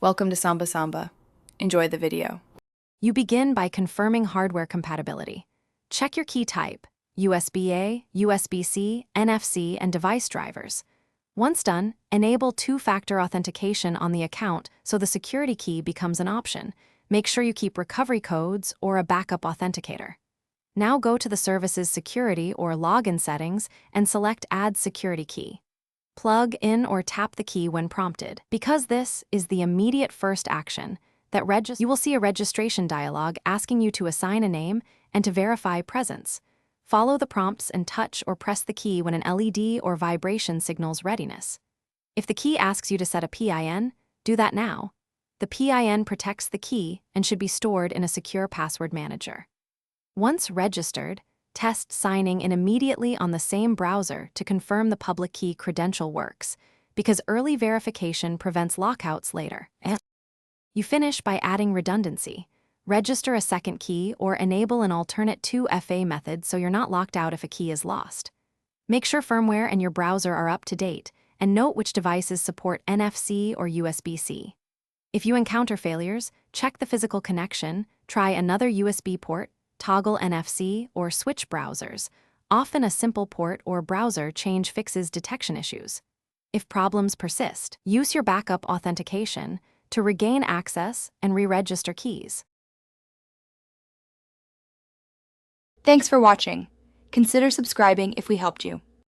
Welcome to Samba Samba. Enjoy the video. You begin by confirming hardware compatibility. Check your key type, USB-A, USB-C, NFC, and device drivers. Once done, enable two-factor authentication on the account so the security key becomes an option. Make sure you keep recovery codes or a backup authenticator. Now go to the service's security or login settings and select Add Security Key. Plug in or tap the key when prompted. Because this is the immediate first action, you will see a registration dialog asking you to assign a name and to verify presence. Follow the prompts and touch or press the key when an LED or vibration signals readiness. If the key asks you to set a PIN, do that now. The PIN protects the key and should be stored in a secure password manager. Once registered, test signing in immediately on the same browser to confirm the public key credential works, because early verification prevents lockouts later. You finish by adding redundancy. Register a second key or enable an alternate 2FA method so you're not locked out if a key is lost. Make sure firmware and your browser are up to date, and note which devices support NFC or USB-C. If you encounter failures, check the physical connection, try another USB port, toggle NFC, or switch browsers. Often a simple port or browser change fixes detection issues. If problems persist, use your backup authentication to regain access and re-register keys. Thanks for watching. Consider subscribing if we helped you.